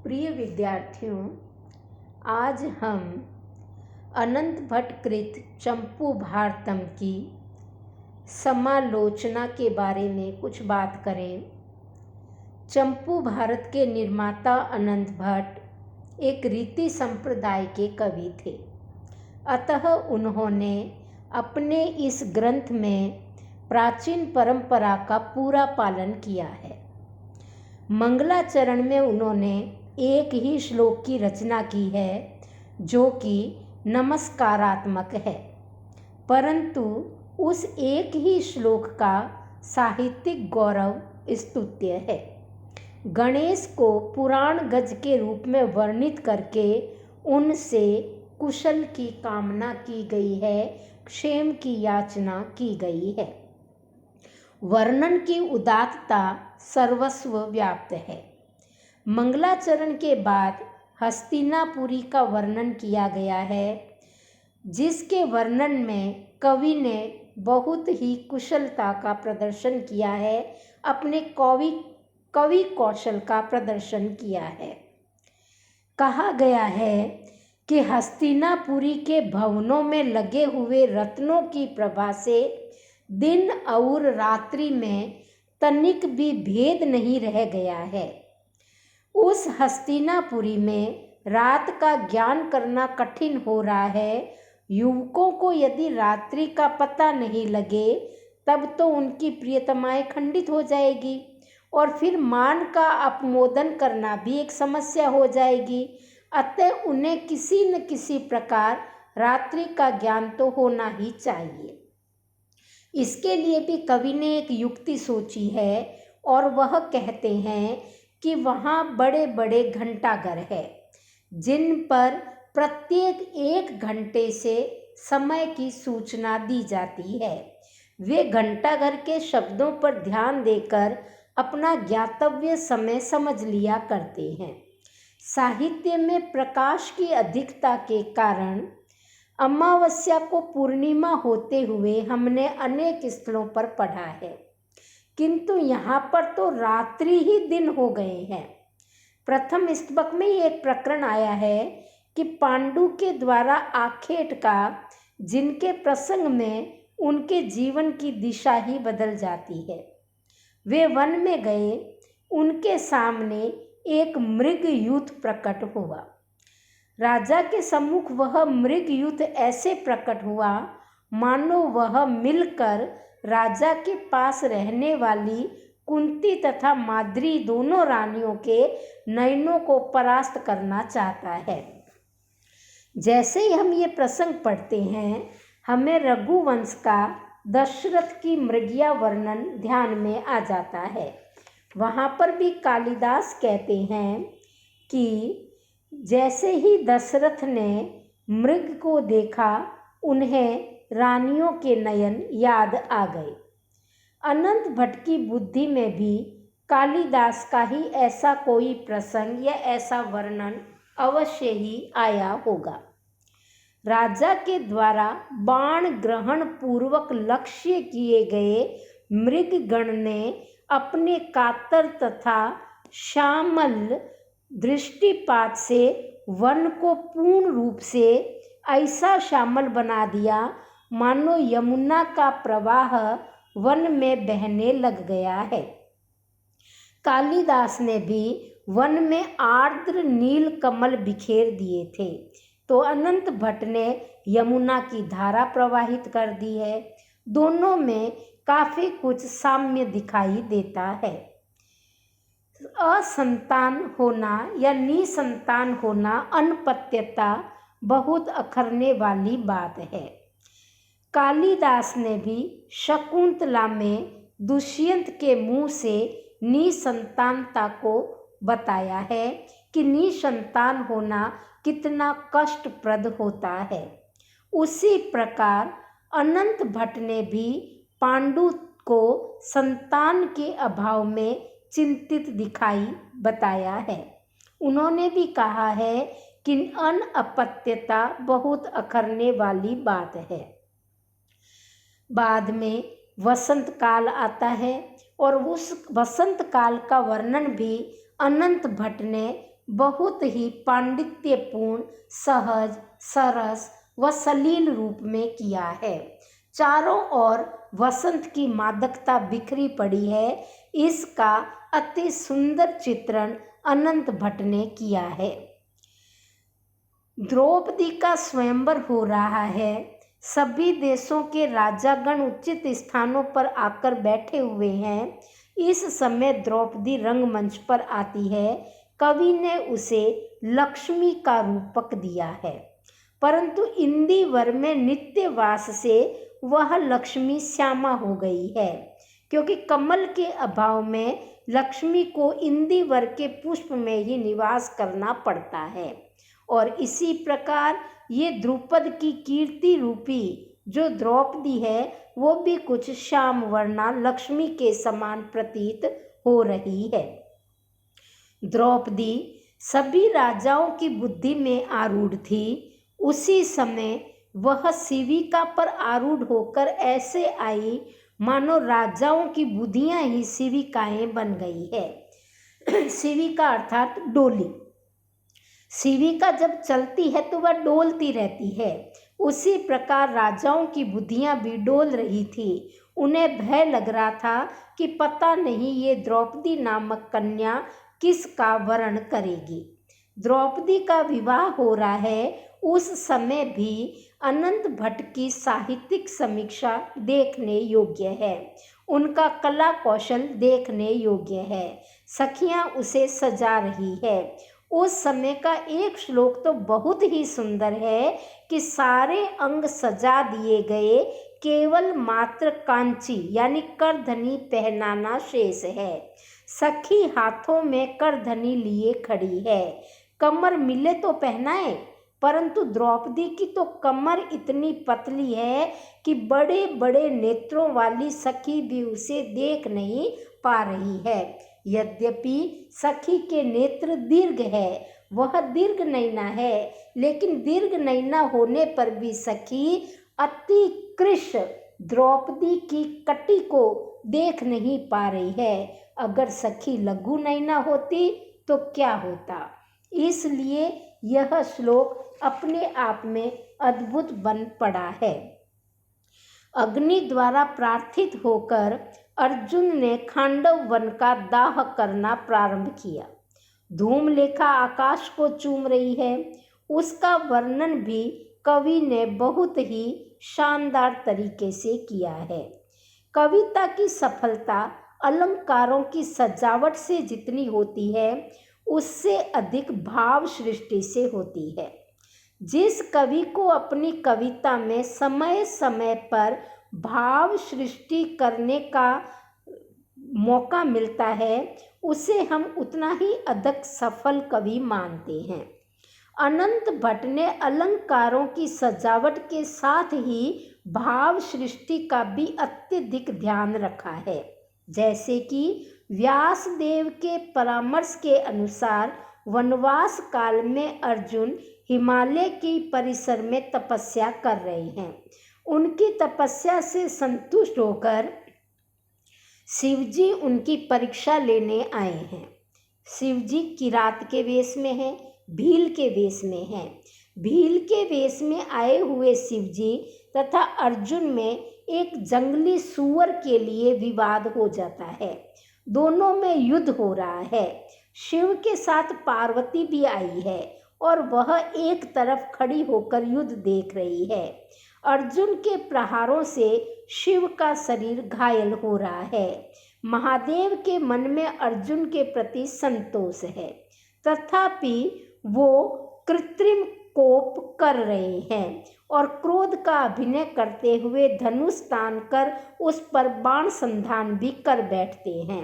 प्रिय विद्यार्थियों, आज हम अनंत भट्ट कृत चंपू भारतम की समालोचना के बारे में कुछ बात करें। चंपू भारत के निर्माता अनंत भट्ट एक रीति संप्रदाय के कवि थे, अतः उन्होंने अपने इस ग्रंथ में प्राचीन परंपरा का पूरा पालन किया है। मंगलाचरण में उन्होंने एक ही श्लोक की रचना की है जो कि नमस्कारात्मक है, परंतु उस एक ही श्लोक का साहित्यिक गौरव स्तुत्य है। गणेश को पुराण गज के रूप में वर्णित करके उनसे कुशल की कामना की गई है, क्षेम की याचना की गई है। वर्णन की उदात्तता सर्वस्व व्याप्त है। मंगलाचरण के बाद हस्तिनापुरी का वर्णन किया गया है, जिसके वर्णन में कवि ने बहुत ही कुशलता का प्रदर्शन किया है, अपने कवि कौशल का प्रदर्शन किया है। कहा गया है कि हस्तिनापुरी के भवनों में लगे हुए रत्नों की प्रभा से दिन और रात्रि में तनिक भी भेद नहीं रह गया है। उस हस्तिनापुरी में रात का ज्ञान करना कठिन हो रहा है। युवकों को यदि रात्रि का पता नहीं लगे तब तो उनकी प्रियतमाएं खंडित हो जाएगी और फिर मान का अपमोदन करना भी एक समस्या हो जाएगी। अतः उन्हें किसी न किसी प्रकार रात्रि का ज्ञान तो होना ही चाहिए। इसके लिए भी कवि ने एक युक्ति सोची है और वह कहते हैं कि वहाँ बड़े बड़े घंटाघर है, जिन पर प्रत्येक 1 घंटे से समय की सूचना दी जाती है। वे घंटाघर के शब्दों पर ध्यान देकर अपना ज्ञातव्य समय समझ लिया करते हैं। साहित्य में प्रकाश की अधिकता के कारण अमावस्या को पूर्णिमा होते हुए हमने अनेक स्थलों पर पढ़ा है, किंतु यहाँ पर तो रात्रि ही दिन हो गए हैं। प्रथम स्तबक में ही एक प्रकरण आया है कि पांडु के द्वारा आखेट का, जिनके प्रसंग में उनके जीवन की दिशा ही बदल जाती है। वे वन में गए, उनके सामने एक मृगयूथ प्रकट हुआ। राजा के सम्मुख वह मृगयूथ ऐसे प्रकट हुआ मानो वह मिलकर राजा के पास रहने वाली कुंती तथा माद्री दोनों रानियों के नयनों को परास्त करना चाहता है। जैसे ही हम ये प्रसंग पढ़ते हैं, हमें रघुवंश का दशरथ की मृगया वर्णन ध्यान में आ जाता है। वहाँ पर भी कालिदास कहते हैं कि जैसे ही दशरथ ने मृग को देखा, उन्हें रानियों के नयन याद आ गए। अनंत भट्ट की बुद्धि में भी कालिदास का ही ऐसा कोई प्रसंग या ऐसा वर्णन अवश्य ही आया होगा। राजा के द्वारा बाण ग्रहण पूर्वक लक्ष्य किए गए मृगगण ने अपने कातर तथा श्यामल दृष्टिपात से वन को पूर्ण रूप से ऐसा श्यामल बना दिया मानो यमुना का प्रवाह वन में बहने लग गया है। कालिदास ने भी वन में आर्द्र नील कमल बिखेर दिए थे, तो अनंत भट्ट ने यमुना की धारा प्रवाहित कर दी है। दोनों में काफ़ी कुछ साम्य दिखाई देता है। असंतान होना या निसंतान होना, अनपत्यता बहुत अखरने वाली बात है। कालिदास ने भी शकुंतला में दुष्यंत के मुंह से निसंतानता को बताया है कि निसंतान होना कितना कष्टप्रद होता है। उसी प्रकार अनंत भट्ट ने भी पांडु को संतान के अभाव में चिंतित दिखाई बताया है। उन्होंने भी कहा है कि अनपत्यता बहुत अखरने वाली बात है। बाद में वसंत काल आता है और उस वसंत काल का वर्णन भी अनंत भट्ट ने बहुत ही पांडित्यपूर्ण, सहज, सरस व सलील रूप में किया है। चारों ओर वसंत की मादकता बिखरी पड़ी है। इसका अति सुंदर चित्रण अनंत भट्ट ने किया है। द्रौपदी का स्वयंवर हो रहा है। सभी देशों के राजागण उचित स्थानों पर आकर बैठे हुए हैं। इस समय द्रौपदी रंगमंच पर आती है। कवि ने उसे लक्ष्मी का रूपक दिया है, परंतु इंदिवर में नित्यवास से वह लक्ष्मी श्यामा हो गई है, क्योंकि कमल के अभाव में लक्ष्मी को इंदिवर के पुष्प में ही निवास करना पड़ता है। और इसी प्रकार ये द्रुपद की कीर्ति रूपी जो द्रौपदी है वो भी कुछ श्याम वर्णा लक्ष्मी के समान प्रतीत हो रही है। द्रौपदी सभी राजाओं की बुद्धि में आरूढ़ थी। उसी समय वह शिविका पर आरूढ़ होकर ऐसे आई मानो राजाओं की बुद्धियां ही शिविकाएं बन गई है। शिविका अर्थात डोली। शिविका जब चलती है तो वह डोलती रहती है। उसी प्रकार राजाओं की बुद्धियां भी डोल रही थी। उन्हें भय लग रहा था कि पता नहीं ये द्रौपदी नामक कन्या किसका वरण करेगी। द्रौपदी का विवाह हो रहा है। उस समय भी अनंत भट्ट की साहित्यिक समीक्षा देखने योग्य है। उनका कला कौशल देखने योग्य है। सखियां उसे सजा रही है। उस समय का एक श्लोक तो बहुत ही सुंदर है कि सारे अंग सजा दिए गए, केवल मात्र कांची यानी करधनी पहनाना शेष है। सखी हाथों में करधनी लिए खड़ी है। कमर मिले तो पहनाए, परंतु द्रौपदी की तो कमर इतनी पतली है कि बड़े बड़े नेत्रों वाली सखी भी उसे देख नहीं पा रही है। यद्यपि सखी के नेत्र दीर्घ है, वह दीर्घ नैना है, लेकिन दीर्घ नैना होने पर भी सखी अति कृश द्रौपदी की कटी को देख नहीं पा रही है। अगर सखी लघु नैना होती तो क्या होता। इसलिए यह श्लोक अपने आप में अद्भुत बन पड़ा है। अग्नि द्वारा प्रार्थित होकर अर्जुन ने खांडव वन का दाह करना प्रारंभ किया। धूमलेखा आकाश को चूम रही है। उसका वर्णन भी कवि ने बहुत ही शानदार तरीके से किया है। कविता की सफलता अलंकारों की सजावट से जितनी होती है, उससे अधिक भाव सृष्टि से होती है। जिस कवि को अपनी कविता में समय समय पर भाव सृष्टि करने का मौका मिलता है, उसे हम उतना ही अधिक सफल कवि मानते हैं। अनंत भट्ट ने अलंकारों की सजावट के साथ ही भाव सृष्टि का भी अत्यधिक ध्यान रखा है। जैसे कि व्यासदेव के परामर्श के अनुसार वनवास काल में अर्जुन हिमालय के परिसर में तपस्या कर रहे हैं। उनकी तपस्या से संतुष्ट होकर शिवजी उनकी परीक्षा लेने आए हैं। शिवजी किरात के वेश में हैं, भील के वेश में हैं। भील के वेश में आए हुए शिवजी तथा अर्जुन में एक जंगली सूअर के लिए विवाद हो जाता है। दोनों में युद्ध हो रहा है। शिव के साथ पार्वती भी आई है और वह एक तरफ खड़ी होकर युद्ध देख रही है। अर्जुन के प्रहारों से शिव का शरीर घायल हो रहा है। महादेव के मन में अर्जुन के प्रति संतोष है, तथापि वो कृत्रिम कोप कर रहे हैं और क्रोध का अभिनय करते हुए धनुष तान कर उस पर बाण संधान भी कर बैठते हैं।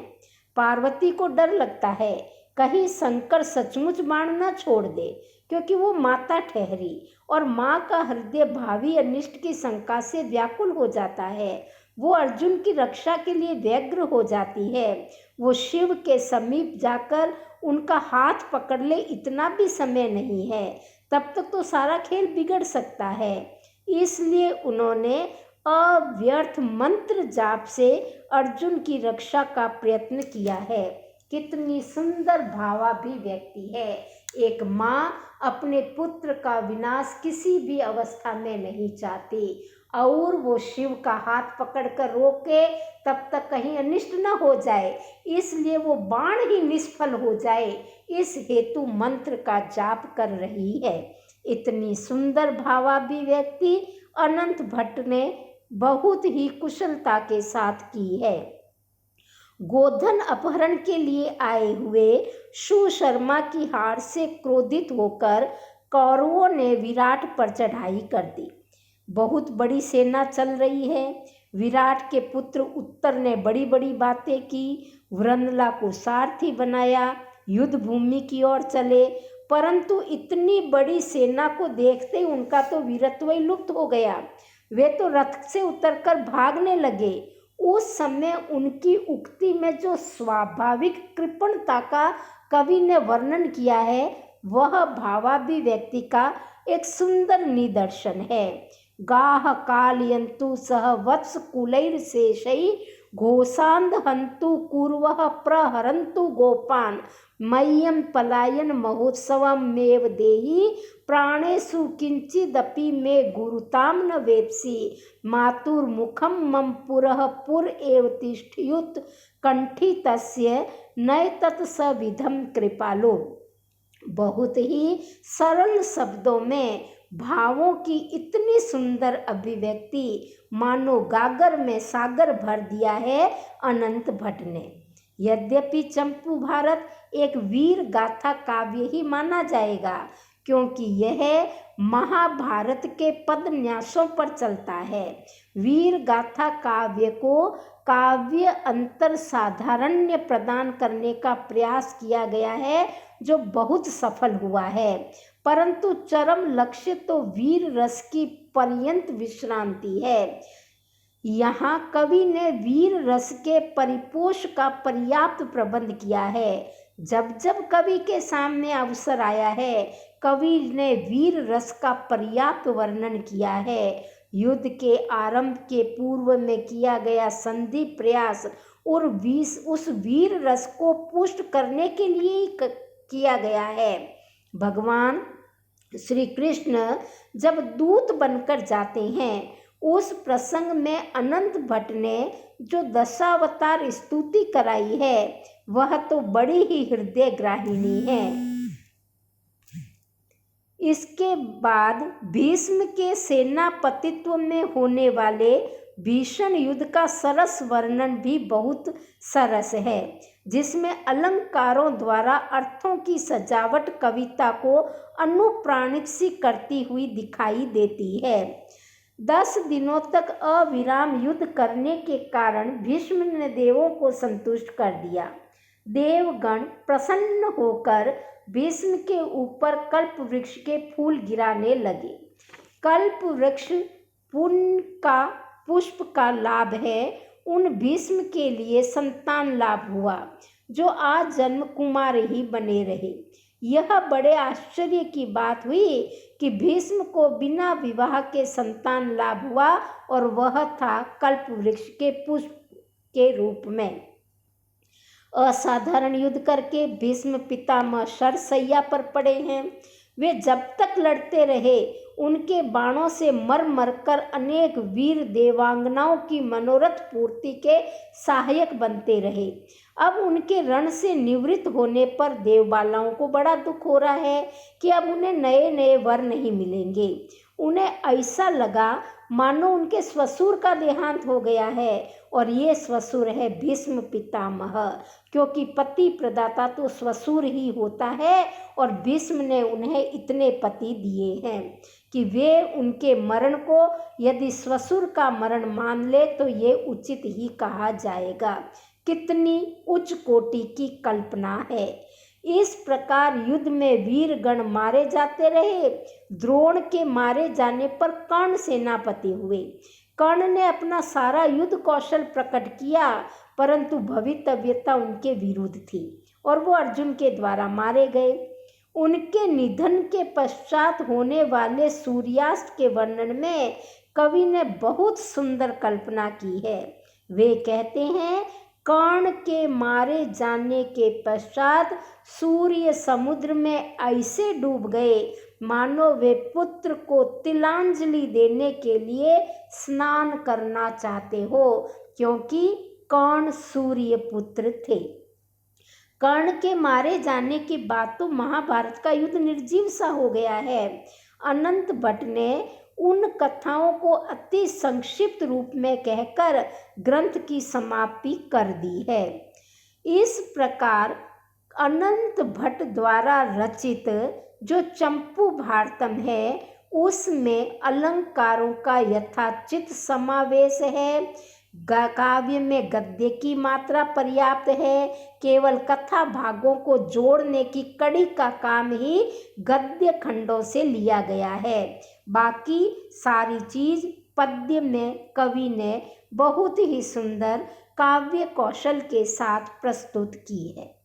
पार्वती को डर लगता है कहीं शंकर सचमुच बाण न छोड़ दे, क्योंकि वो माता ठहरी और माँ का हृदय भावी अनिष्ट की शंका से व्याकुल हो जाता है। वो अर्जुन की रक्षा के लिए व्यग्र हो जाती है। वो शिव के समीप जाकर उनका हाथ पकड़ ले, इतना भी समय नहीं है, तब तक तो सारा खेल बिगड़ सकता है। इसलिए उन्होंने अव्यर्थ मंत्र जाप से अर्जुन की रक्षा का प्रयत्न किया है। कितनी सुंदर भावाभिव्यक्ति है। एक माँ अपने पुत्र का विनाश किसी भी अवस्था में नहीं चाहती और वो शिव का हाथ पकड़कर रोके तब तक कहीं अनिष्ट न हो जाए, इसलिए वो बाण ही निष्फल हो जाए, इस हेतु मंत्र का जाप कर रही है। इतनी सुंदर भावाभिव्यक्ति अनंत भट्ट ने बहुत ही कुशलता के साथ की है। गोधन अपहरण के लिए आए हुए सुशर्मा की हार से क्रोधित होकर कौरवों ने विराट पर चढ़ाई कर दी। बहुत बड़ी सेना चल रही है। विराट के पुत्र उत्तर ने बड़ी बड़ी बातें की, वृंदला को सारथी बनाया, युद्ध भूमि की ओर चले, परंतु इतनी बड़ी सेना को देखते उनका तो वीरत्व ही लुप्त हो गया। वे तो रथ से उतरकर भागने लगे। उस समय उनकी उक्ति में जो स्वाभाविक कृपणता का कवि ने वर्णन किया है वह भावाभिव्यक्ति का एक सुंदर निदर्शन है। गाह कालयन्तु सह वत्स कुलैर्शेषै घोषान्ध हन्तु कुर्वः प्रहरन्तु गोपान् मह्यं पलायन महोत्सवमेव देहि प्राणेषु किंचिदपि मे गुरुतां न वेत्सि मातुर्मुखं मम पुरः पुर एव तिष्ठ्युत कंठी तस्य नैतत् सविधं कृपालो। बहुत ही सरल शब्दों में भावों की इतनी सुंदर अभिव्यक्ति मानो गागर में सागर भर दिया है अनंत भट्ट ने। यद्यपि चंपू भारत एक वीर गाथा काव्य ही माना जाएगा, क्योंकि यह महाभारत के पदन्यासों पर चलता है। वीर गाथा काव्य को काव्य अंतर साधारण्य प्रदान करने का प्रयास किया गया है, जो बहुत सफल हुआ है, परंतु चरम लक्ष्य तो वीर रस की पर्यंत विश्रांति है। यहाँ कवि ने वीर रस के परिपोष का पर्याप्त प्रबंध किया है। जब जब कवि के सामने अवसर आया है, कवि ने वीर रस का पर्याप्त वर्णन किया है। युद्ध के आरंभ के पूर्व में किया गया संधि प्रयास और उस वीर रस को पुष्ट करने के लिए ही किया गया है। भगवान श्री कृष्ण जब दूत बनकर जाते हैं, उस प्रसंग में अनंत भट्ट ने जो दशावतार स्तुति कराई है वह तो बड़ी ही हृदय ग्राहिणी है। इसके बाद भीष्म के सेनापतित्व में होने वाले भीषण युद्ध का सरस वर्णन भी बहुत सरस है, जिसमें अलंकारों द्वारा अर्थों की सजावट कविता को अनुप्राणित सी करती हुई दिखाई देती है। 10 दिनों तक अविराम युद्ध करने के कारण भीष्म ने देवों को संतुष्ट कर दिया। देवगण प्रसन्न होकर भीष्म के ऊपर कल्प वृक्ष के फूल गिराने लगे। कल्प वृक्ष पुण्य का पुष्प का लाभ है। उन भीष्म के लिए संतान लाभ हुआ, जो आज जन्म कुमार ही बने रहे। यह बड़े आश्चर्य की बात हुई कि भीष्म को बिना विवाह के संतान लाभ हुआ, और वह था कल्प वृक्ष के पुष्प के रूप में। असाधारण युद्ध करके भीष्म पितामह शरशैया पर पड़े हैं। वे जब तक लड़ते रहे, उनके बाणों से मर मर कर अनेक वीर देवांगनाओं की मनोरथ पूर्ति के सहायक बनते रहे। अब उनके रण से निवृत्त होने पर देवबालाओं को बड़ा दुख हो रहा है कि अब उन्हें नए नए वर नहीं मिलेंगे। उन्हें ऐसा लगा मानो उनके ससुर का देहांत हो गया है, और ये ससुर है भीष्म पितामह, क्योंकि पति प्रदाता तो ससुर ही होता है, और भीष्म ने उन्हें इतने पति दिए हैं कि वे उनके मरण को यदि ससुर का मरण मान ले तो ये उचित ही कहा जाएगा। कितनी उच्च कोटि की कल्पना है। इस प्रकार युद्ध में वीरगण मारे जाते रहे। द्रोण के मारे जाने पर कर्ण सेनापति हुए। कर्ण ने अपना सारा युद्ध कौशल प्रकट किया, परंतु भवितव्यता उनके विरुद्ध थी और वो अर्जुन के द्वारा मारे गए। उनके निधन के पश्चात होने वाले सूर्यास्त के वर्णन में कवि ने बहुत सुंदर कल्पना की है। वे कहते हैं, कर्ण के मारे जाने के पश्चात सूर्य समुद्र में ऐसे डूब गए मानो वे पुत्र को तिलांजलि देने के लिए स्नान करना चाहते हो, क्योंकि कर्ण सूर्य पुत्र थे। कर्ण के मारे जाने के बाद तो महाभारत का युद्ध निर्जीव सा हो गया है। अनंत भट्ट ने उन कथाओं को अति संक्षिप्त रूप में कहकर ग्रंथ की समाप्ति कर दी है। इस प्रकार अनंत भट्ट द्वारा रचित जो चंपू भारतम है उसमें अलंकारों का यथाचित समावेश है। काव्य में गद्य की मात्रा पर्याप्त है। केवल कथा भागों को जोड़ने की कड़ी का काम ही गद्य खंडों से लिया गया है। बाकी सारी चीज पद्य में कवि ने बहुत ही सुंदर काव्य कौशल के साथ प्रस्तुत की है।